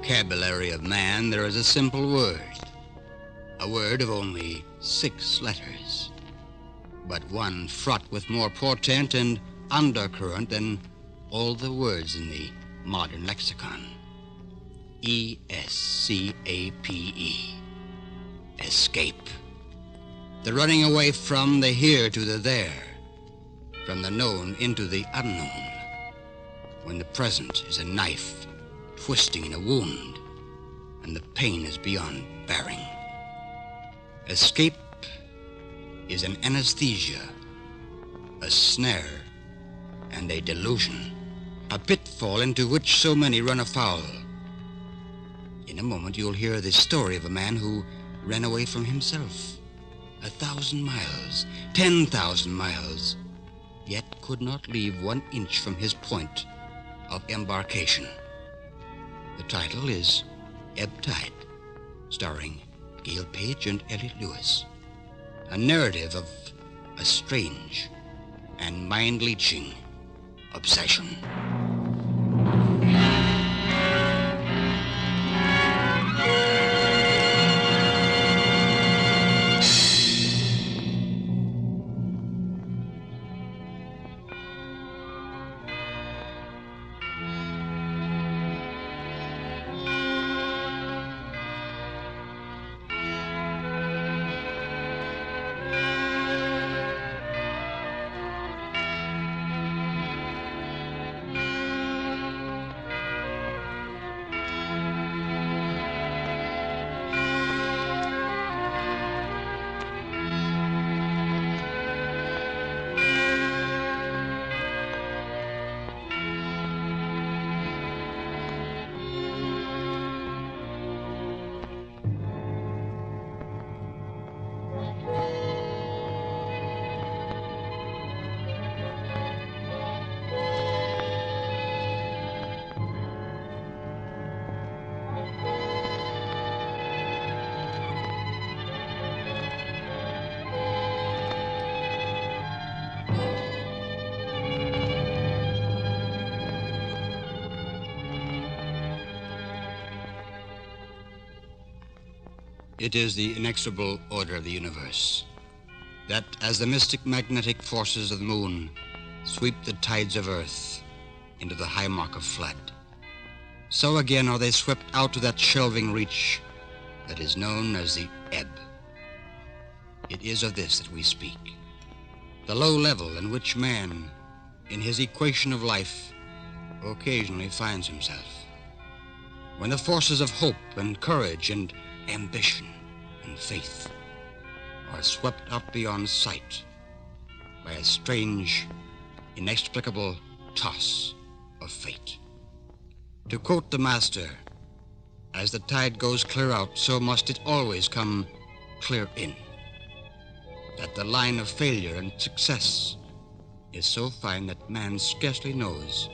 vocabulary of man, there is a simple word. A word of only 6 letters, but one fraught with more portent and undercurrent than all the words in the modern lexicon. E-S-C-A-P-E. Escape. The running away from the here to the there, from the known into the unknown, when the present is a knife twisting in a wound, and the pain is beyond bearing. Escape is an anesthesia, a snare, and a delusion, a pitfall into which so many run afoul. In a moment you'll hear the story of a man who ran away from himself 1,000 miles, 10,000 miles, yet could not leave 1 inch from his point of embarkation. The title is Ebb Tide, starring Gail Page and Elliot Lewis. A narrative of a strange and mind-leeching obsession. It is the inexorable order of the universe that as the mystic magnetic forces of the moon sweep the tides of earth into the high mark of flood, so again are they swept out to that shelving reach that is known as the ebb. It is of this that we speak, the low level in which man, in his equation of life, occasionally finds himself, when the forces of hope and courage and ambition and faith are swept up beyond sight by a strange, inexplicable toss of fate. To quote the master, as the tide goes clear out, so must it always come clear in. That the line of failure and success is so fine that man scarcely knows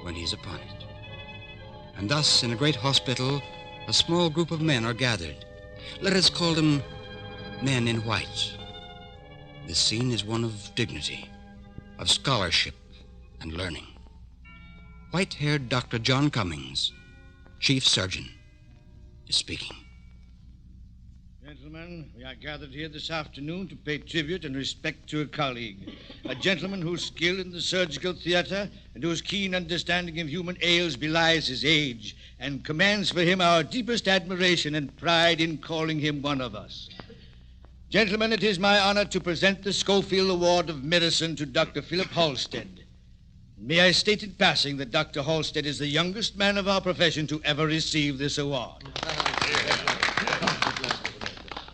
when he's upon it. And thus, in a great hospital, a small group of men are gathered. Let us call them men in white. The scene is one of dignity, of scholarship and learning. White-haired Dr. John Cummings, chief surgeon, is speaking. Gentlemen, we are gathered here this afternoon to pay tribute and respect to a colleague, a gentleman whose skill in the surgical theater and whose keen understanding of human ails belies his age and commands for him our deepest admiration and pride in calling him one of us. Gentlemen, it is my honor to present the Schofield Award of Medicine to Dr. Philip Halstead. May I state in passing that Dr. Halstead is the youngest man of our profession to ever receive this award.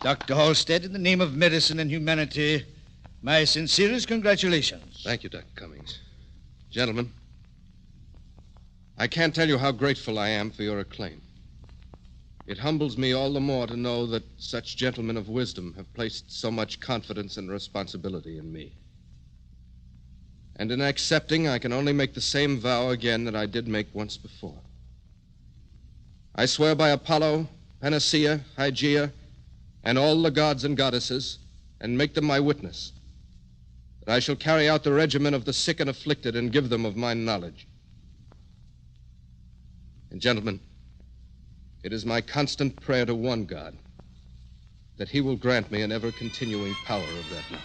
Dr. Halstead, in the name of medicine and humanity, my sincerest congratulations. Thank you, Dr. Cummings. Gentlemen, I can't tell you how grateful I am for your acclaim. It humbles me all the more to know that such gentlemen of wisdom have placed so much confidence and responsibility in me. And in accepting, I can only make the same vow again that I did make once before. I swear by Apollo, Panacea, Hygeia, and all the gods and goddesses, and make them my witness, that I shall carry out the regimen of the sick and afflicted and give them of my knowledge. And gentlemen, It is my constant prayer to one God that he will grant me an ever-continuing power of that knowledge.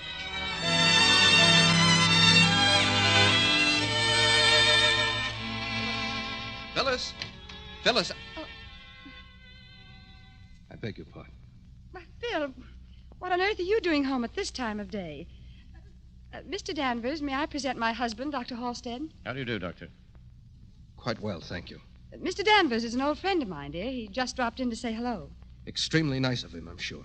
Phyllis! Phyllis! Oh. I beg your pardon. Why, Phil, what on earth are you doing home at this time of day? Mr. Danvers, may I present my husband, Dr. Halstead? How do you do, Doctor? Quite well, thank you. Mr. Danvers is an old friend of mine, dear. He just dropped in to say hello. Extremely nice of him, I'm sure.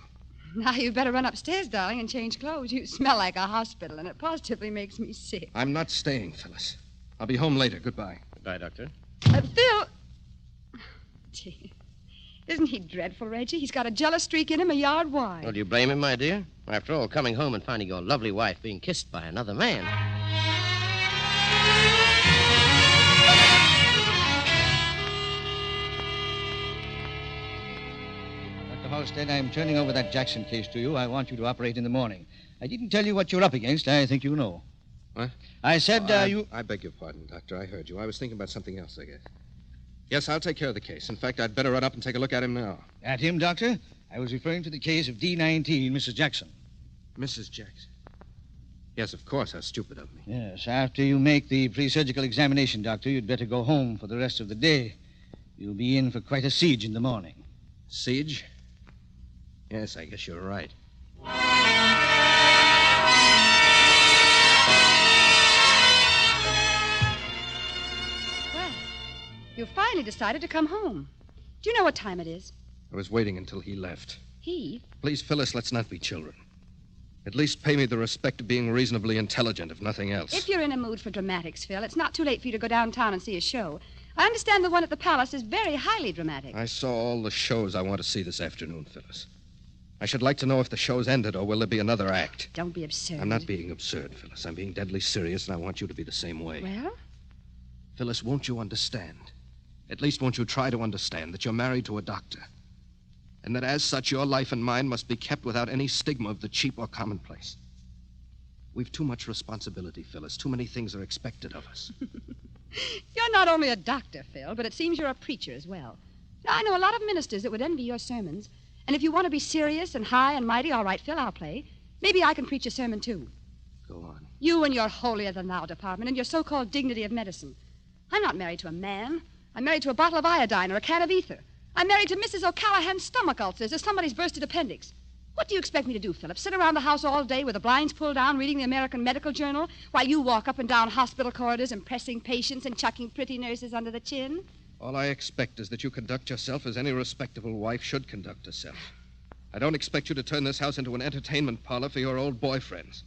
Now, you better run upstairs, darling, and change clothes. You smell like a hospital, and it positively makes me sick. I'm not staying, Phyllis. I'll be home later. Goodbye. Goodbye, Doctor. Phil! Dear. Isn't he dreadful, Reggie? He's got a jealous streak in him a yard wide. Well, do you blame him, my dear? After all, coming home and finding your lovely wife being kissed by another man. Dr. Halstead, I'm turning over that Jackson case to you. I want you to operate in the morning. I didn't tell you what you're up against. I think you know. What? I said you... I beg your pardon, Doctor. I heard you. I was thinking about something else, I guess. Yes, I'll take care of the case. In fact, I'd better run up and take a look at him now. At him, Doctor? I was referring to the case of D19, Mrs. Jackson. Mrs. Jackson? Yes, of course. How stupid of me. Yes, after you make the pre-surgical examination, Doctor, you'd better go home for the rest of the day. You'll be in for quite a siege in the morning. Siege? Yes, I guess you're right. Well, you finally decided to come home. Do you know what time it is? I was waiting until he left. He? Please, Phyllis, let's not be children. At least pay me the respect of being reasonably intelligent, if nothing else. If you're in a mood for dramatics, Phil, it's not too late for you to go downtown and see a show. I understand the one at the Palace is very highly dramatic. I saw all the shows I want to see this afternoon, Phyllis. I should like to know if the show's ended or will there be another act. Don't be absurd. I'm not being absurd, Phyllis. I'm being deadly serious, and I want you to be the same way. Well? Phyllis, won't you understand? At least won't you try to understand that you're married to a doctor? And that as such, your life and mine must be kept without any stigma of the cheap or commonplace. We've too much responsibility, Phyllis. Too many things are expected of us. You're not only a doctor, Phil, but it seems you're a preacher as well. Now, I know a lot of ministers that would envy your sermons. And if you want to be serious and high and mighty, all right, Phil, I'll play. Maybe I can preach a sermon, too. Go on. You and your holier-than-thou department and your so-called dignity of medicine. I'm not married to a man. I'm married to a bottle of iodine or a can of ether. I'm married to Mrs. O'Callahan's stomach ulcers or somebody's bursted appendix. What do you expect me to do, Philip? Sit around the house all day with the blinds pulled down reading the American Medical Journal while you walk up and down hospital corridors impressing patients and chucking pretty nurses under the chin? All I expect is that you conduct yourself as any respectable wife should conduct herself. I don't expect you to turn this house into an entertainment parlor for your old boyfriends,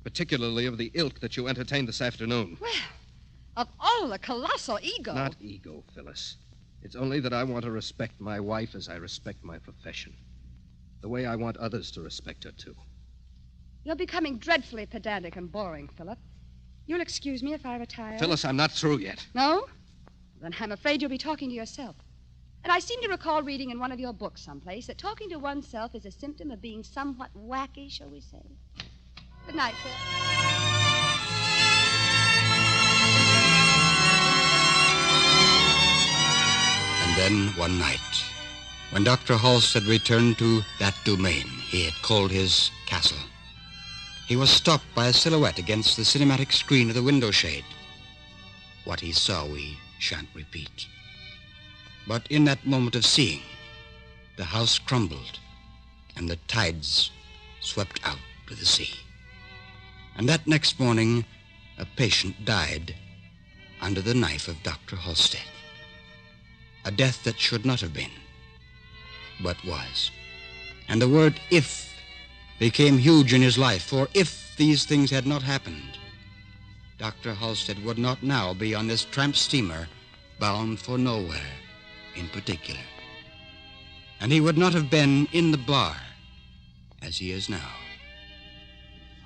particularly of the ilk that you entertained this afternoon. Well, of all the colossal ego... Not ego, Phyllis. It's only that I want to respect my wife as I respect my profession. The way I want others to respect her, too. You're becoming dreadfully pedantic and boring, Philip. You'll excuse me if I retire? Phyllis, I'm not through yet. No? Then I'm afraid you'll be talking to yourself. And I seem to recall reading in one of your books someplace that talking to oneself is a symptom of being somewhat wacky, shall we say. Good night, Phil. And then one night, when Dr. Halstead returned to that domain he had called his castle, he was stopped by a silhouette against the cinematic screen of the window shade. What he saw we shan't repeat. But in that moment of seeing, the house crumbled and the tides swept out to the sea. And that next morning, a patient died under the knife of Dr. Halstead. A death that should not have been, but was. And the word if became huge in his life, for if these things had not happened, Dr. Halstead would not now be on this tramp steamer bound for nowhere in particular. And he would not have been in the bar as he is now.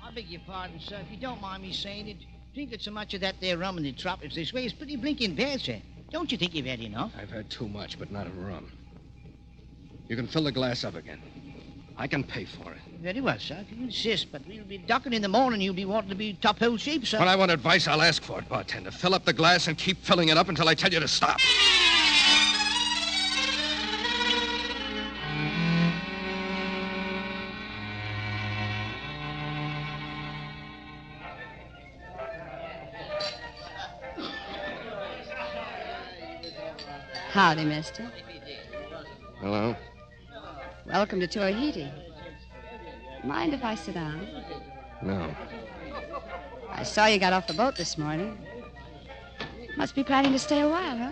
I beg your pardon, sir. If you don't mind me saying it, drinking so much of that there rum in the tropics this way is pretty blinking bad, sir. Don't you think you've had enough? I've had too much, but not of rum. You can fill the glass up again. I can pay for it. Very well, sir, if you insist, but we'll be ducking in the morning. You'll be wanting to be top-hole shape, sir. When I want advice, I'll ask for it, bartender. Fill up the glass and keep filling it up until I tell you to stop. Howdy, mister. Hello. Welcome to Tahiti. Mind if I sit down? No. I saw you got off the boat this morning. Must be planning to stay a while, huh?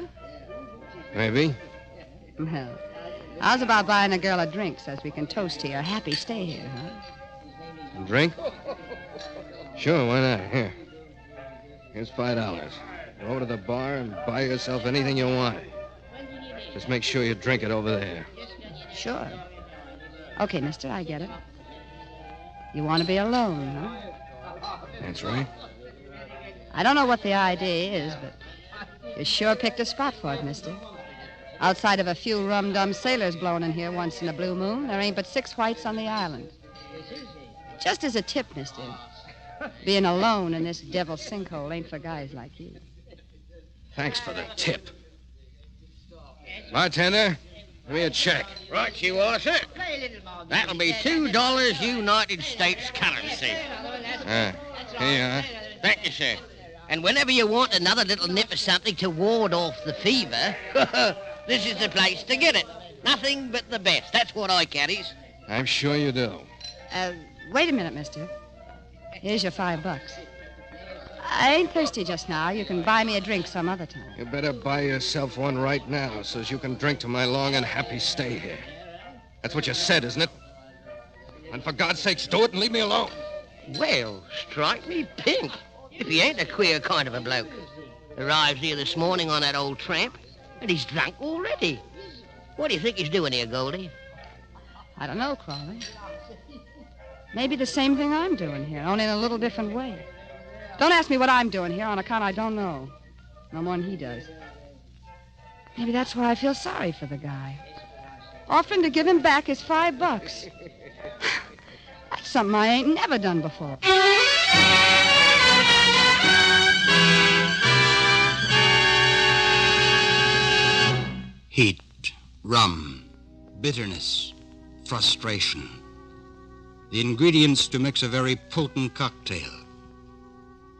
Maybe. Well, how's about buying a girl a drink so we can toast to your happy stay here, huh? A drink? Sure, why not? Here. Here's $5. Go over to the bar and buy yourself anything you want. Just make sure you drink it over there. Sure. Okay, mister, I get it. You want to be alone, huh? That's right. I don't know what the idea is, but you sure picked a spot for it, mister. Outside of a few rum-dum sailors blowing in here once in a blue moon, there ain't but 6 whites on the island. Just as a tip, mister, being alone in this devil's sinkhole ain't for guys like you. Thanks for the tip. Bartender, give me a check. Right you are, sir. That'll be $2 United States currency. Here you are. Thank you, sir. And whenever you want another little nip of something to ward off the fever, this is the place to get it. Nothing but the best. That's what I carries. I'm sure you do. Wait a minute, mister. Here's your $5. I ain't thirsty just now. You can buy me a drink some other time. You better buy yourself one right now so you can drink to my long and happy stay here. That's what you said, isn't it? And for God's sakes, do it and leave me alone. Well, strike me pink. If he ain't a queer kind of a bloke. Arrives here this morning on that old tramp, and he's drunk already. What do you think he's doing here, Goldie? I don't know, Crawley. Maybe the same thing I'm doing here, only in a little different way. Don't ask me what I'm doing here on account I don't know. No more than he does. Maybe that's why I feel sorry for the guy. Offering to give him back his $5. That's something I ain't never done before. Heat, rum, bitterness, frustration. The ingredients to mix a very potent cocktail,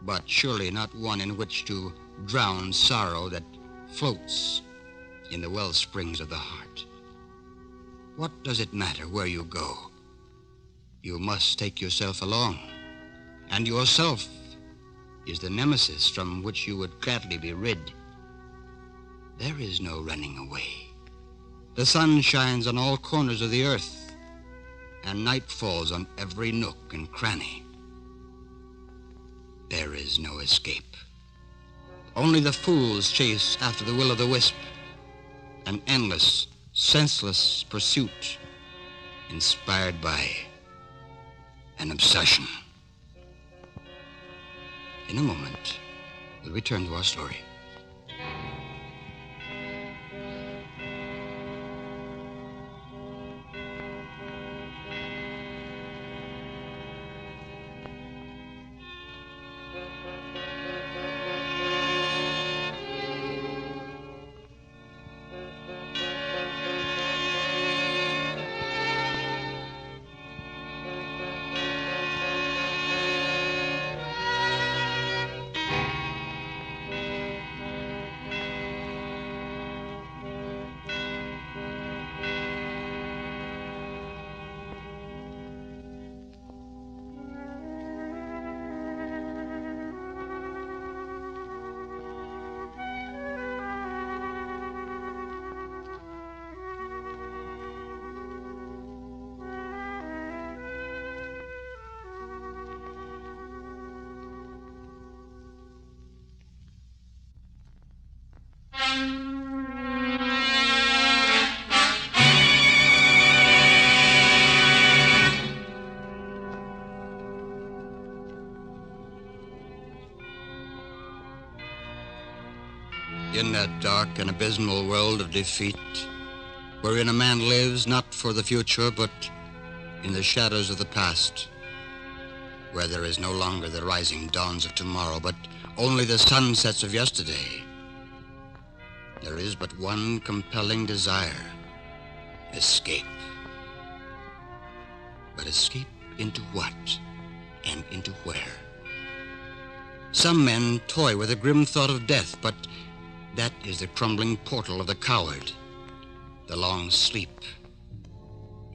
but surely not one in which to drown sorrow that floats in the well springs of the heart. What does it matter where you go? You must take yourself along, and yourself is the nemesis from which you would gladly be rid. There is no running away. The sun shines on all corners of the earth, and night falls on every nook and cranny. There is no escape. Only the fools chase after the will-o'-the-wisp, an endless, senseless pursuit inspired by an obsession. In a moment, we'll return to our story. In that dark and abysmal world of defeat, wherein a man lives not for the future, but in the shadows of the past, where there is no longer the rising dawns of tomorrow, but only the sunsets of yesterday, there is but one compelling desire: escape. But escape into what, and into where? Some men toy with the grim thought of death, but That is the crumbling portal of the coward, the long sleep,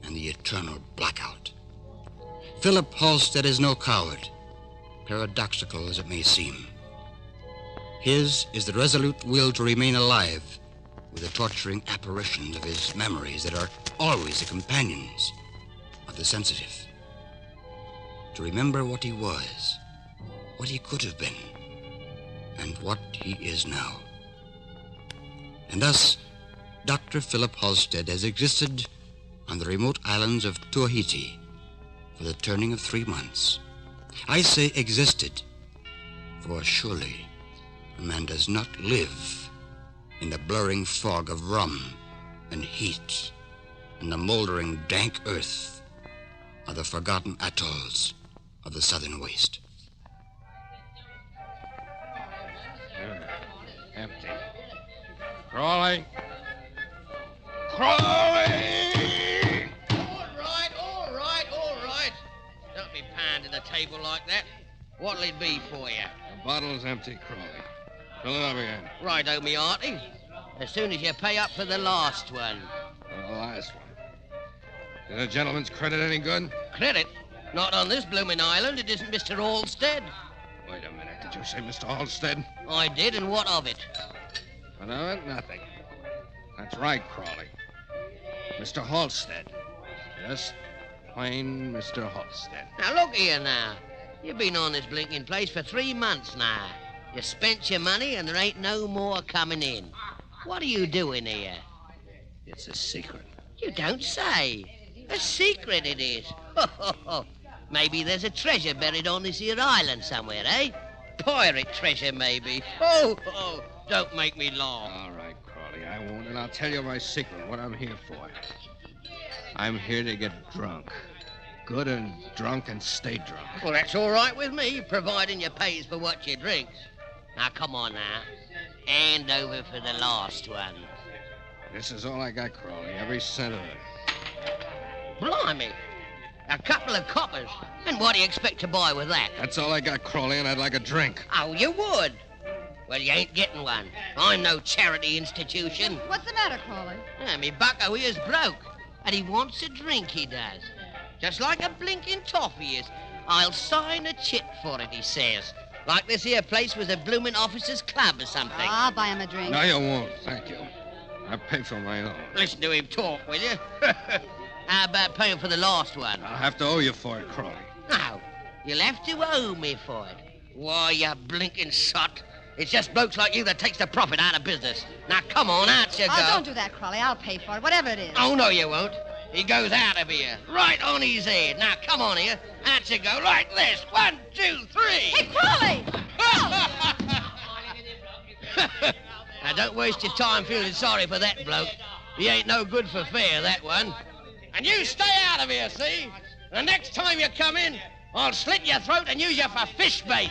and the eternal blackout. Philip Halstead is no coward, paradoxical as it may seem. His is the resolute will to remain alive with the torturing apparitions of his memories that are always the companions of the sensitive. To remember what he was, what he could have been, and what he is now. And thus, Dr. Philip Halstead has existed on the remote islands of Tahiti for the turning of 3 months. I say existed, for surely a man does not live in the blurring fog of rum and heat and the moldering dank earth of the forgotten atolls of the southern waste. Empty. Crawley! Crawley! All right. Don't be pounding the table like that. What'll it be for you? The bottle's empty, Crawley. Fill it up again. Righto, me hearty. As soon as you pay up for the last one. The last one. Is the gentleman's credit any good? Credit? Not on this blooming island. It isn't Mr. Halstead. Wait a minute. Did you say Mr. Halstead? I did, and what of it? What of it? Nothing. That's right, Crawley. Mr. Halstead. Just plain Mr. Halstead. Now, look here now. You've been on this blinking place for 3 months now. You spent your money, and there ain't no more coming in. What are you doing here? It's a secret. You don't say. A secret it is. Maybe there's a treasure buried on this here island somewhere, eh? Pirate treasure, maybe. Don't make me laugh. All right, Crawley, I won't, and I'll tell you my secret, what I'm here for. I'm here to get drunk. Good and drunk and stay drunk. Well, that's all right with me, providing you pays for what you drinks. Now, come on now. Hand over for the last one. This is all I got, Crawley, every cent of it. Blimey. A couple of coppers. And what do you expect to buy with that? That's all I got, Crawley, and I'd like a drink. Oh, you would? Well, you ain't getting one. I'm no charity institution. What's the matter, Crawley? Me bucko here's broke, and he wants a drink, he does. Just like a blinking toffee is. I'll sign a chit for it, he says. Like this here place was a bloomin' officers' club or something. I'll buy him a drink. No, you won't. Thank you. I pay for my own. Listen to him talk, will you? How about paying for the last one? I'll have to owe you for it, Crawley. No, you'll have to owe me for it. Why, you blinking sot. It's just blokes like you that takes the profit out of business. Now, come on, out you go. Oh, don't do that, Crawley. I'll pay for it, whatever it is. Oh, no, you won't. He goes out of here, right on his head. Now, come on here. Out you go, like this. 1, 2, 3. Hey, Crawley! Now, don't waste your time feeling sorry for that bloke. He ain't no good for fair, that one. And you stay out of here, see? The next time you come in, I'll slit your throat and use you for fish bait.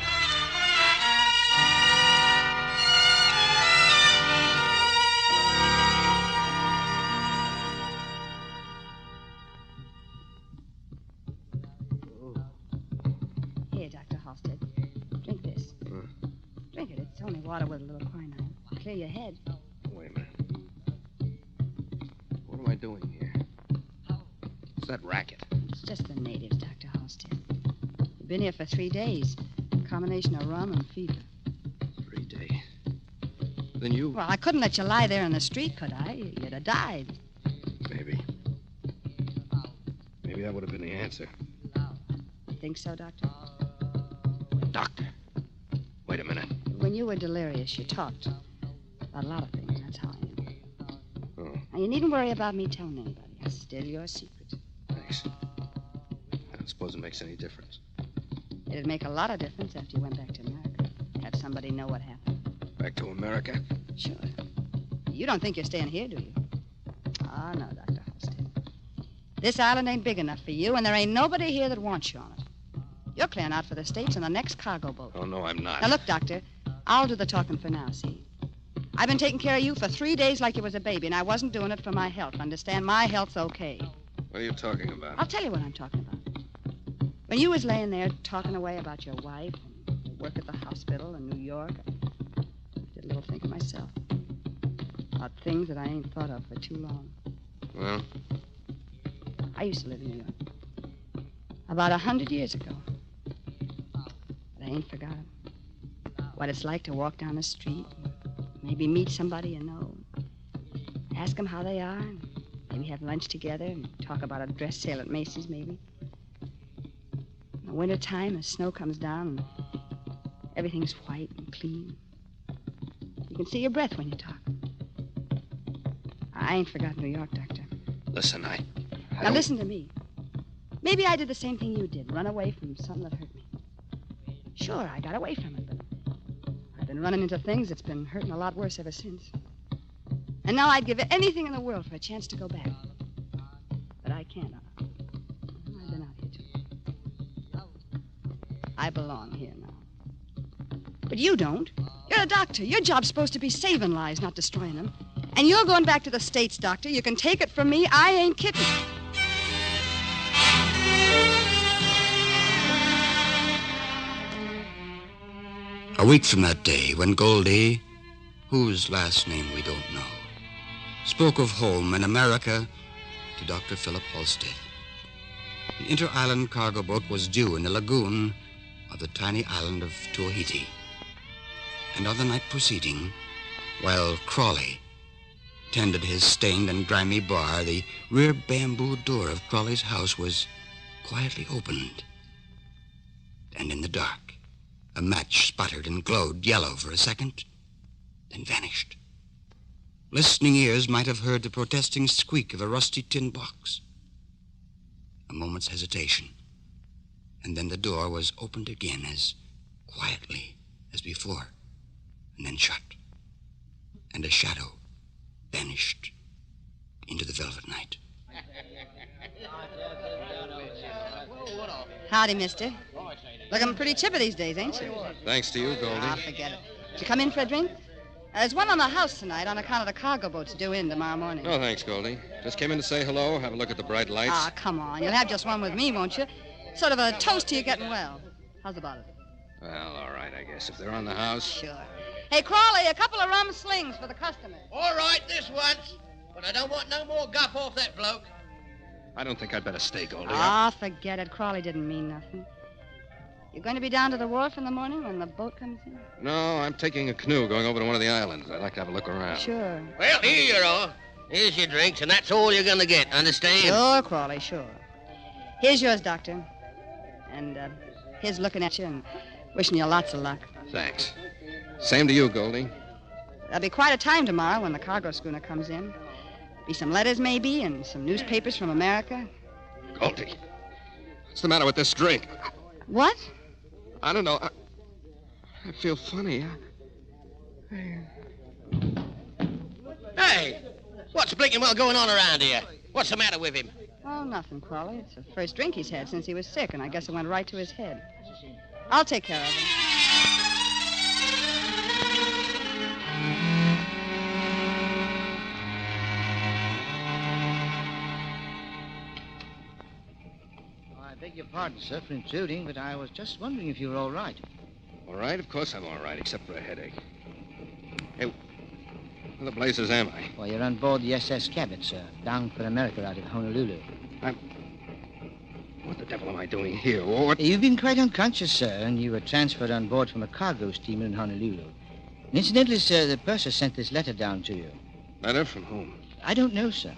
Here, Dr. Halstead. Drink this. Drink it. It's only water with a little quinine. Clear your head. Wait a minute. What am I doing here? What's that racket? It's just the natives, Dr. Halstead. You've been here for 3 days. Combination of rum and fever. 3 days. Then you... Well, I couldn't let you lie there in the street, could I? You'd have died. Maybe. Maybe that would have been the answer. You think so, Doctor? Doctor. Wait a minute. When you were delirious, you talked about a lot of things. That's how I am. Oh, Now, you needn't worry about me telling anybody. It's still your secret. thanks. I don't suppose it makes any difference. It'd make a lot of difference after you went back to America. Have somebody know what happened. Back to America? Sure. You don't think you're staying here, do you? Ah, no, Dr. Halstead. This island ain't big enough for you, and there ain't nobody here that wants you on it. You're clearing out for the States on the next cargo boat. Oh, no, I'm not. Now, look, Doctor, I'll do the talking for now, see? I've been taking care of you for 3 days like you was a baby, and I wasn't doing it for my health. Understand? My health's okay. What are you talking about? I'll tell you what I'm talking about. When you was laying there talking away about your wife and your work at the hospital in New York, I did a little thinking myself. about things that I ain't thought of for too long. Well, I used to live in New York. About 100 years ago. But I ain't forgotten what it's like to walk down the street, maybe meet somebody you know, ask them how they are, and maybe have lunch together and talk about a dress sale at Macy's, maybe. In the wintertime, the snow comes down and everything's white and clean. You can see your breath when you talk. I ain't forgotten New York, Doctor. listen, Now don't- listen to me. Maybe I did the same thing you did, run away from something that hurt me. Sure, I got away from it, but I've been running into things that's been hurting a lot worse ever since. And now I'd give anything in the world for a chance to go back. But I can't. I've been out here, too. I belong here now. But you don't. You're a doctor. Your job's supposed to be saving lives, not destroying them. And you're going back to the States, Doctor. You can take it from me. I ain't kidding. A week from that day, when Goldie, whose last name we don't know, spoke of home in America to Dr. Philip Halstead, the inter-island cargo boat was due in the lagoon of the tiny island of Tahiti. And on the night preceding, while Crawley tended his stained and grimy bar, the rear bamboo door of Crawley's house was quietly opened. And in the dark, a match sputtered and glowed yellow for a second, then vanished. Listening ears might have heard the protesting squeak of a rusty tin box. A moment's hesitation, and then the door was opened again as quietly as before, and then shut, and a shadow vanished into the velvet night. Howdy, mister. Looking pretty chipper these days, ain't you? Thanks to you, Goldie. Ah, forget it. Did you come in for a drink? There's one on the house tonight on account of the cargo boats due in tomorrow morning. No, thanks, Goldie. Just came in to say hello, have a look at the bright lights. Ah, come on. You'll have just one with me, won't you? Sort of a toast to you getting well. How's about it? Well, all right, I guess. If they're on the house. Sure. Hey, Crawley, a couple of rum slings for the customers. All right, this once. But I don't want no more guff off that bloke. I don't think I'd better stay, Goldie. Ah, forget it. Crawley didn't mean nothing. You going to be down to the wharf in the morning when the boat comes in? No, I'm taking a canoe going over to one of the islands. I'd like to have a look around. Sure. Well, here you are. Here's your drinks, and that's all you're going to get, understand? Sure, Crawley, sure. Here's yours, Doctor. And here's looking at you and wishing you lots of luck. Thanks. Same to you, Goldie. There'll be quite a time tomorrow when the cargo schooner comes in. Be some letters, maybe, and some newspapers from America. Goldie, what's the matter with this drink? What? I don't know. I feel funny. Hey, what's blinking well going on around here? What's the matter with him? Oh, nothing, Crawley. It's the first drink he's had since he was sick, and I guess it went right to his head. I'll take care of him. I beg your pardon, sir, for intruding, but I was just wondering if you were all right. All right, of course I'm all right, except for a headache. Hey, where the blazes am I? Well, you're on board the SS Cabot, sir, bound for America out of Honolulu. What the devil am I doing here? What? You've been quite unconscious, sir, and you were transferred on board from a cargo steamer in Honolulu. And incidentally, sir, the purser sent this letter down to you. Letter from whom? I don't know, sir.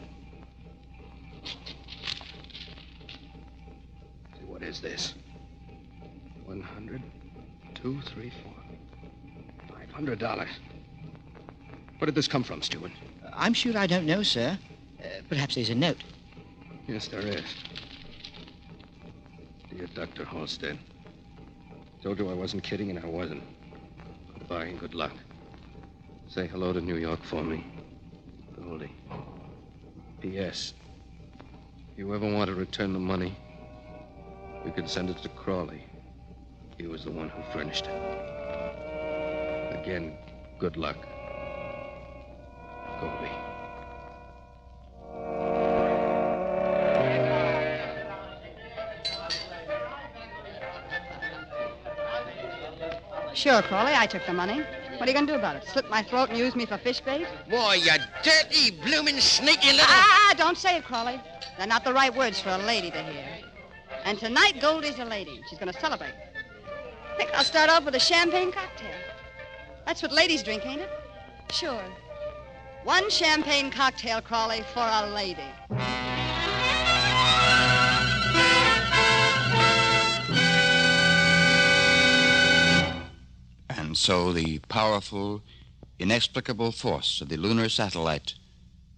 What is this? 100, 2, 3, 4. $500. Where did this come from, Stewart? I'm sure I don't know, sir. Perhaps there's a note. Yes, there is. Dear Dr. Halstead, told you I wasn't kidding, and I wasn't. Goodbye and good luck. Say hello to New York for me. Goldie. P.S. If you ever want to return the money, you can send it to Crawley. He was the one who furnished it. Again, good luck. Goldie. Sure, Crawley, I took the money. What are you going to do about it? Slit my throat and use me for fish bait? Boy, you dirty, bloomin', sneaky little... Don't say it, Crawley. They're not the right words for a lady to hear. And tonight, Goldie's a lady. She's going to celebrate. I think I'll start off with a champagne cocktail. That's what ladies drink, ain't it? Sure. One champagne cocktail, Crawley, for a lady. And so the powerful, inexplicable force of the lunar satellite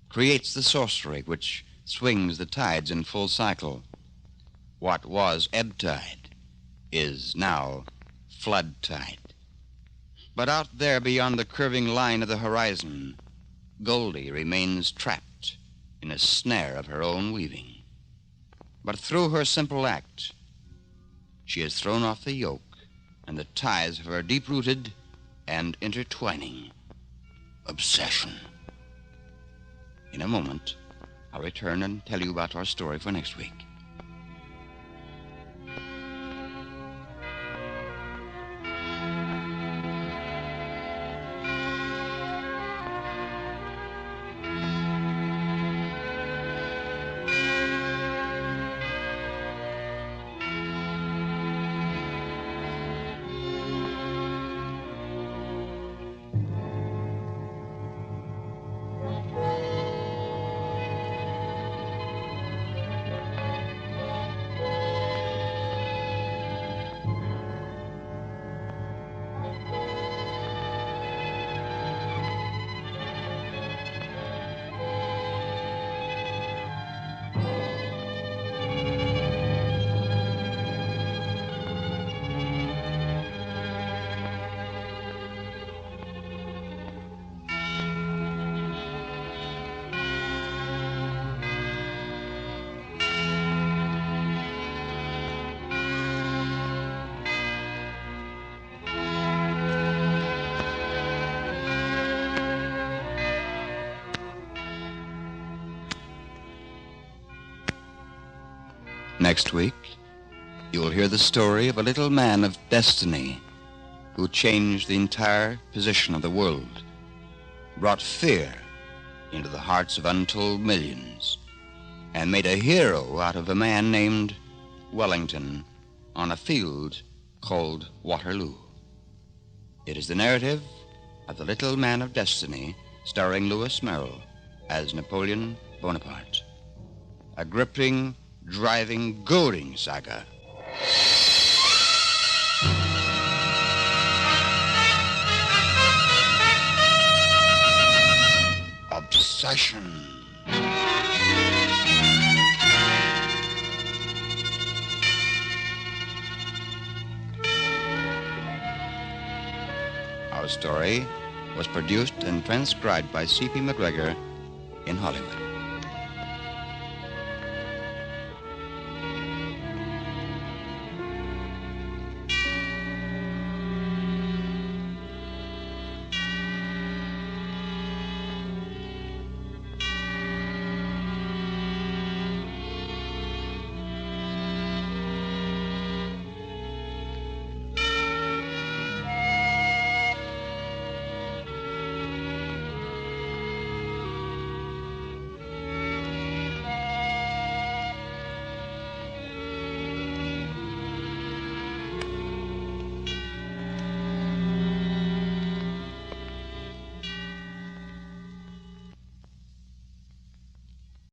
creates the sorcery which swings the tides in full cycle. What was ebb tide is now flood tide. But out there beyond the curving line of the horizon, Goldie remains trapped in a snare of her own weaving. But through her simple act, she has thrown off the yoke and the ties of her deep-rooted and intertwining obsession. In a moment, I'll return and tell you about our story for next week. Next week, you will hear the story of a little man of destiny who changed the entire position of the world, brought fear into the hearts of untold millions, and made a hero out of a man named Wellington on a field called Waterloo. It is the narrative of the little man of destiny, starring Louis Merrill as Napoleon Bonaparte. A gripping, driving, goading saga. Obsession. Our story was produced and transcribed by C.P. McGregor in Hollywood.